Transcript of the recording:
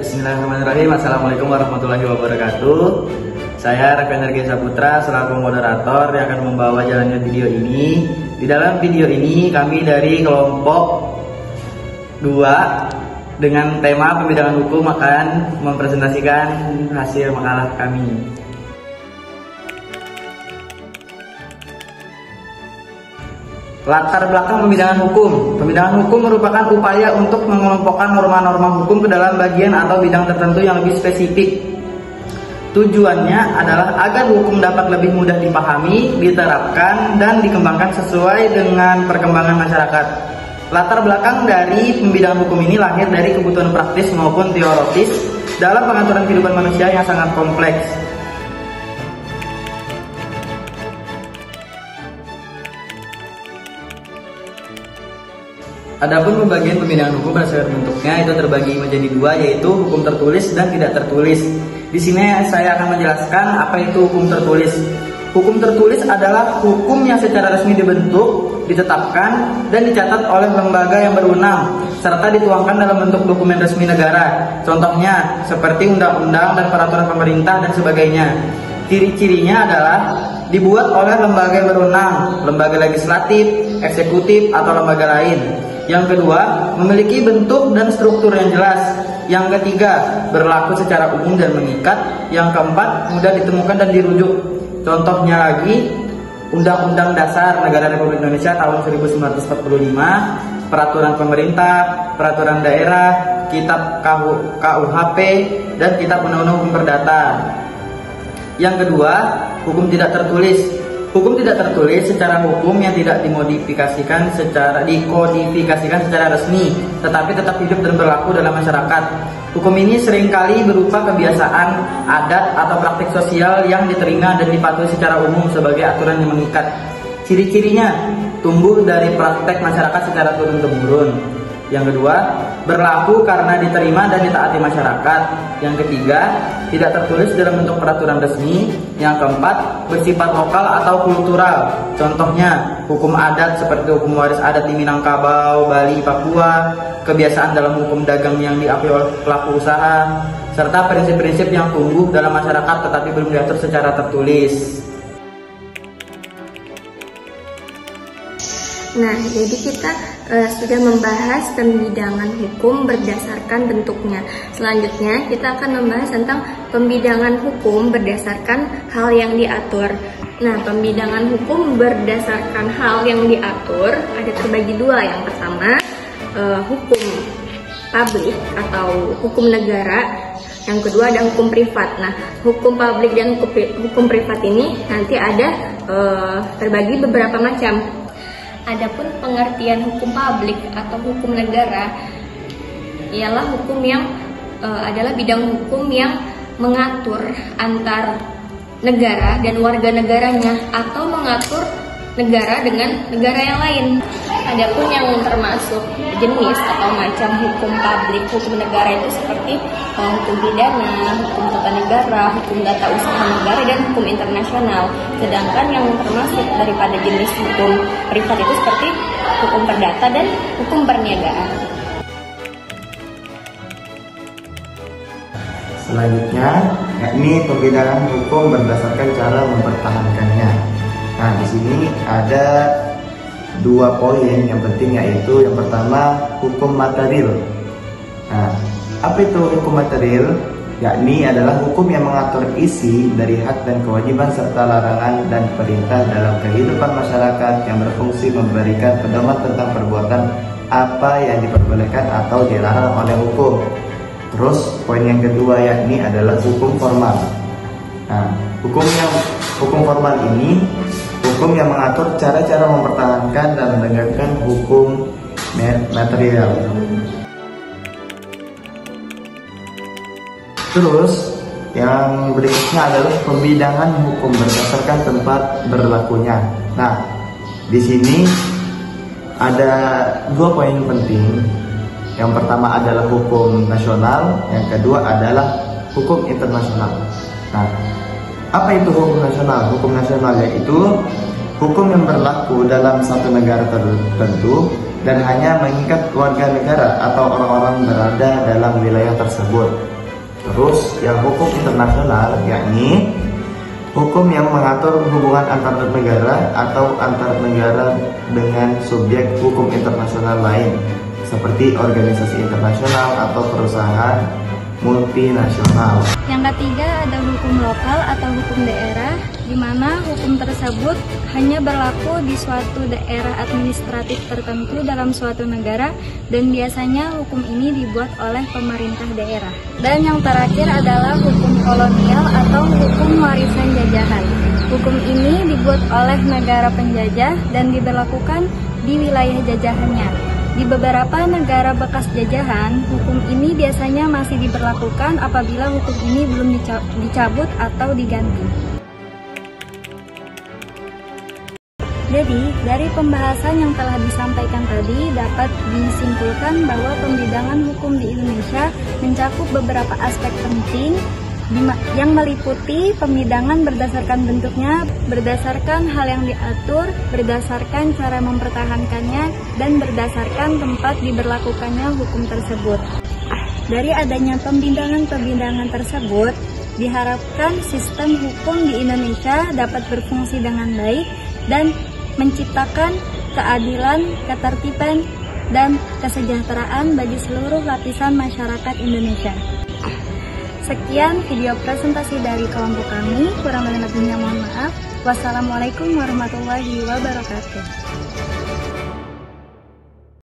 Bismillahirrahmanirrahim. Assalamualaikum warahmatullahi wabarakatuh. Saya Rekan Energi Saputra selaku moderator yang akan membawa jalannya video ini. Di dalam video ini kami dari kelompok 2 dengan tema pembidangan hukum akan mempresentasikan hasil makalah kami. Latar belakang pembidangan hukum. Pembidangan hukum merupakan upaya untuk mengelompokkan norma-norma hukum ke dalam bagian atau bidang tertentu yang lebih spesifik. Tujuannya adalah agar hukum dapat lebih mudah dipahami, diterapkan, dan dikembangkan sesuai dengan perkembangan masyarakat. Latar belakang dari pembidangan hukum ini lahir dari kebutuhan praktis maupun teoritis dalam pengaturan kehidupan manusia yang sangat kompleks. Adapun pembagian pembidangan hukum berdasarkan bentuknya itu terbagi menjadi 2, yaitu hukum tertulis dan tidak tertulis. Di sini saya akan menjelaskan apa itu hukum tertulis. Hukum tertulis adalah hukum yang secara resmi dibentuk, ditetapkan, dan dicatat oleh lembaga yang berwenang, serta dituangkan dalam bentuk dokumen resmi negara. Contohnya seperti undang-undang dan peraturan pemerintah dan sebagainya. Ciri-cirinya adalah dibuat oleh lembaga yang berwenang, lembaga legislatif, eksekutif, atau lembaga lain. Yang kedua, memiliki bentuk dan struktur yang jelas. Yang ketiga, berlaku secara umum dan mengikat. Yang keempat, mudah ditemukan dan dirujuk. Contohnya lagi, Undang-Undang Dasar Negara Republik Indonesia tahun 1945, Peraturan Pemerintah, Peraturan Daerah, Kitab KUHP, dan Kitab Undang-Undang Hukum Perdata. Yang kedua, hukum tidak tertulis. Hukum tidak tertulis secara hukum yang tidak dikodifikasikan secara resmi, tetapi tetap hidup dan berlaku dalam masyarakat. Hukum ini seringkali berupa kebiasaan, adat, atau praktik sosial yang diterima dan dipatuhi secara umum sebagai aturan yang mengikat. Ciri-cirinya tumbuh dari praktek masyarakat secara turun-temurun. Yang kedua, berlaku karena diterima dan ditaati masyarakat. Yang ketiga, tidak tertulis dalam bentuk peraturan resmi. Yang keempat, bersifat lokal atau kultural. Contohnya, hukum adat seperti hukum waris adat di Minangkabau, Bali, Papua, kebiasaan dalam hukum dagang yang diakui oleh pelaku usaha, serta prinsip-prinsip yang tumbuh dalam masyarakat tetapi belum diatur secara tertulis. Nah, jadi kita sudah membahas pembidangan hukum berdasarkan bentuknya. Selanjutnya, kita akan membahas tentang pembidangan hukum berdasarkan hal yang diatur. Nah, pembidangan hukum berdasarkan hal yang diatur ada terbagi 2. Yang pertama, hukum publik atau hukum negara. Yang kedua ada hukum privat. Nah, hukum publik dan hukum privat ini nanti ada terbagi beberapa macam. Adapun pengertian hukum publik atau hukum negara ialah hukum yang adalah bidang hukum yang mengatur antar negara dan warga negaranya atau mengatur negara dengan negara yang lain. Adapun yang termasuk jenis atau macam hukum publik, hukum negara itu seperti hukum pidana, hukum tata negara, hukum tata usaha negara, dan hukum internasional. Sedangkan yang termasuk daripada jenis hukum privat itu seperti hukum perdata dan hukum perniagaan. Selanjutnya, yakni pembidangan hukum berdasarkan cara mempertahankannya. Nah, di sini ada 2 poin yang penting, yaitu yang pertama hukum material. Nah, apa itu hukum material? Yakni adalah hukum yang mengatur isi dari hak dan kewajiban serta larangan dan perintah dalam kehidupan masyarakat yang berfungsi memberikan pedoman tentang perbuatan apa yang diperbolehkan atau dilarang oleh hukum. Terus poin yang kedua yakni adalah hukum formal. Nah, hukum formal ini hukum yang mengatur cara-cara mempertahankan dan menegakkan hukum material. Terus yang berikutnya adalah pembidangan hukum berdasarkan tempat berlakunya. Nah, di sini ada 2 poin penting. Yang pertama adalah hukum nasional, yang kedua adalah hukum internasional. Nah, apa itu hukum nasional? Hukum nasional yaitu hukum yang berlaku dalam satu negara tertentu dan hanya mengikat warga negara atau orang-orang berada dalam wilayah tersebut. tersebut. Terus yang hukum internasional yakni hukum yang mengatur hubungan antar negara atau antar negara dengan subjek hukum internasional lain seperti organisasi internasional atau perusahaan multinasional. Yang ketiga ada hukum lokal atau hukum daerah, di mana hukum tersebut hanya berlaku di suatu daerah administratif tertentu dalam suatu negara dan biasanya hukum ini dibuat oleh pemerintah daerah. Dan yang terakhir adalah hukum kolonial atau hukum warisan jajahan. Hukum ini dibuat oleh negara penjajah dan diberlakukan di wilayah jajahannya. Di beberapa negara bekas jajahan, hukum ini biasanya masih diberlakukan apabila hukum ini belum dicabut atau diganti. Jadi, dari pembahasan yang telah disampaikan tadi dapat disimpulkan bahwa pembidangan hukum di Indonesia mencakup beberapa aspek penting yang meliputi pembidangan berdasarkan bentuknya, berdasarkan hal yang diatur, berdasarkan cara mempertahankannya, dan berdasarkan tempat diberlakukannya hukum tersebut. Dari adanya pembidangan tersebut, diharapkan sistem hukum di Indonesia dapat berfungsi dengan baik dan menciptakan keadilan, ketertiban, dan kesejahteraan bagi seluruh lapisan masyarakat Indonesia. Sekian video presentasi dari kelompok kami, kurang lebihnya mohon maaf. Wassalamualaikum warahmatullahi wabarakatuh.